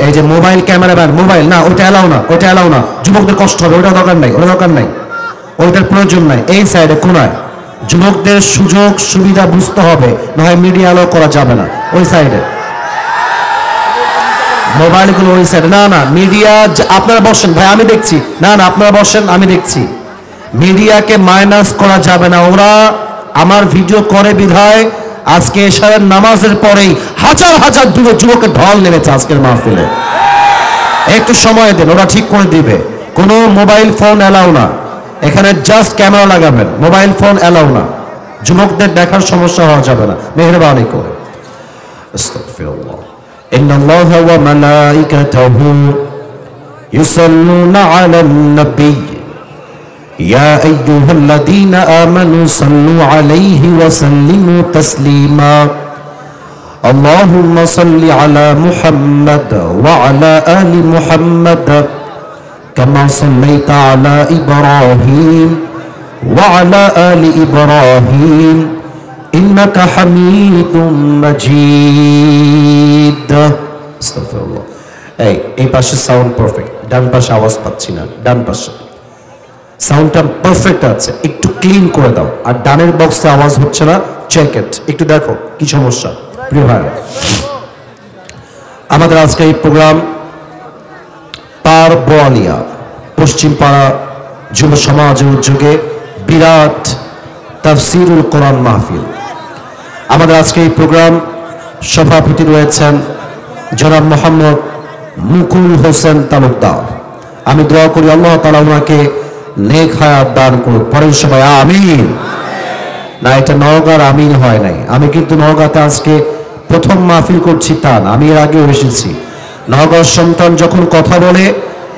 এই যে mobile cameraman, mobile না, ওটা এলাও না, ওটা এলাও না, যুবকদের কষ্ট হবে, ওটা দরকার নাই, ওটা দরকার নাই, ওইটার প্রয়োজন নাই। এই সাইডে কোনায় যুবকদের সুযোগ সুবিধা বুঝতে হবে, না হয় মিডিয়া আলো করা যাবে না। ওই সাইডে মোবাইলগুলো ওই সাইডে, না না মিডিয়া, আপনারা বসেন ভাই আমি দেখছি, না না আপনারা বসেন আমি দেখছি। মিডিয়াকে মাইনাস করা যাবে না, ওরা আমার ভিডিও করে বিধায় আজকে এশারের নামাজের পরেই হাজার হাজার যুবকের ঢল নেমেছে আজকের মাহফিলে। একটু সময় দেন, ওরা ঠিক করে দিবে। কোনো মোবাইল ফোন এলাও না এখানে, জাস্ট ক্যামেরা লাগাবেন, মোবাইল ফোন এলাও না, যুবকদের দেখার সমস্যা হওয়া যাবে না, মেহেরবানি করে। আস্তাগফিরুল্লাহ। ইন্নাল্লাহা ওয়া মালাইকাতাহু ইউসাল্লুনা আলান নবী يا أيها الذين آمنوا صلوا عليه وسلموا تسليما اللهم صل على محمد وعلى آل محمد كما صليت على إبراهيم وعلى آل إبراهيم إنك حميد مجيد استغفر الله এই পাশে সাউন্ড পারফেক্ট, ডান পাশে আওয়াজ পাচ্ছি না, ডান পাশে সাউন্ডটা পারফেক্ট আছে, একটু ক্লিন করে দাও। আর ডানের বক্সে আওয়াজ হচ্ছে না, চেক ইট, একটু দেখো কি সমস্যা। প্রিয় ভাই, আমাদের আজকে এই প্রোগ্রাম পার বোয়ালিয়া পশ্চিম পাড়া যুব সমাজের উদ্যোগে বিরাট তাফসিরুল কোরআন মাহফিল। আমাদের আজকে এই প্রোগ্রাম সভাপতি রয়েছেন জনাব মোহাম্মদ মুকুল হোসেন তালুকদার। আমি দোয়া করি আল্লাহ তাআলা ওনাকে নেক হায়াত দান করুক। পরের সবাই আমিন। না, এটা নওগাঁর আমিন হয় নাই। আমি কিন্তু নওগাঁতে আজকে প্রথম মাহফিল করছি তা না, আমি এর আগেও এসেছি। নওগাঁর সন্তান যখন কথা বলে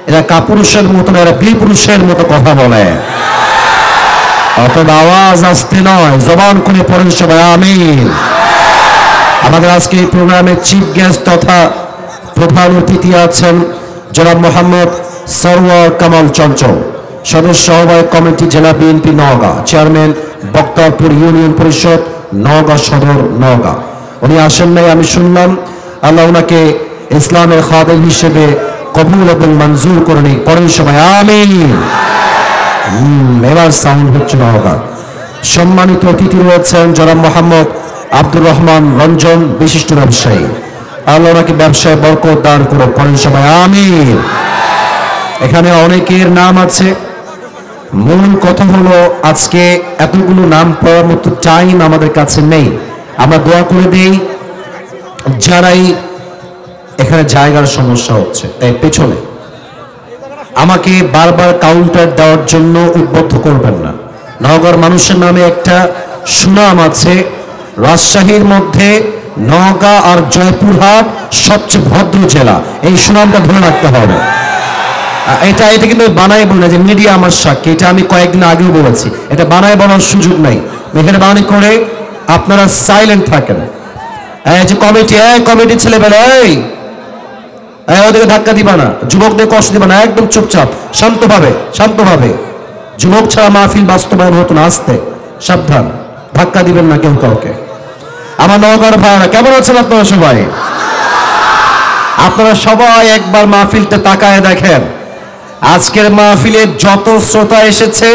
এরা কাপুরুষের মতো না, এরা বিপুরুষের মতো কথা বলে। অত আওয়াজ আসতে নয়, জবান করে পড়েন সবাই আমিন। আমাদের আজকে এই প্রোগ্রামের চিফ গেস্ট তথা প্রধান অতিথি আছেন জনাব মোহাম্মদ সরওয়ার কামাল চঞ্চল, সদস্য আহ্বায়ক কমিটি জেলা BNP Naogaon, chairman Baktarpur union পরিষদ নওগাঁ সদর নওগাঁ। উনি আসেন নাই আমি শুনলাম, আল্লাহ ওনাকে ইসলামের খাদেম হিসেবে কবুল এবং মঞ্জুর করে নিক। পরের সবাই আমিন। এবার সাউন্ড হচ্ছে নওগাঁ। সম্মানিত অতিথি রয়েছেন জনাব মোহাম্মদ আব্দুর রহমান রঞ্জন, বিশিষ্ট ব্যবসায়ী, আল্লাহ ওনাকে ব্যবসায় বরকত দান করুক। পরের সবাই আমিন। এখানে অনেকের নাম আছে, মূল কথা হলো আজকে এতগুলো নাম পড়ার মতো টাইম আমাদের কাছে নেই। আমরা দোয়া করে দেই যারাই এখানে জায়গার সমস্যা হচ্ছে, তাই পেছনে আমাকে বারবার কাউন্টার দেওয়ার জন্য উদ্বুদ্ধ করবেন না। নওগাঁর মানুষের নামে একটা সুনাম আছে, রাজশাহীর মধ্যে নওগাঁ আর জয়পুরহাট সবচেয়ে ভদ্র জেলা, এই সুনামটা ধরে রাখতে হবে। এটা কিন্তু বানায় বলে যে মিডিয়া আমার সাক্ষী, এটা আমি কয়েকদিন আগেও বলেছি, এটা বানায় বলার সুযোগ নাই। মেহেরবানি করে আপনারা সাইলেন্ট থাকেন। এই যে কমিটি ছেলেবেলা, ওদেরকে ধাক্কা দিবা না, যুবকদের কষ্ট দিবা না, একদম চুপচাপ শান্তভাবে। যুবক ছাড়া মাহফিল বাস্তবায়ন হতো না, আসতে সাবধান, ধাক্কা দিবেন না কেউ কাউকে। আমার নওগাঁর ভাইরা কেমন আছেন আপনারা সবাই? আপনারা সবাই একবার মাহফিলটা তাকায় দেখেন, আজকের মাহফিলে যত শ্রোতা এসেছে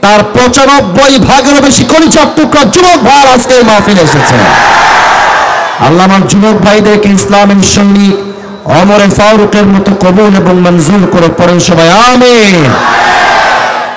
তার 95% বেশি কলিজার টুকরা যুবক ভাই আজকের মাহফিলে এসেছে। আল্লাহ আমার যুবক ভাইদেরকে ইসলামের সৈনিক ওমর ফারুকের মতো কবুল এবং মঞ্জুর করে। পড়েন সবাই আমিন।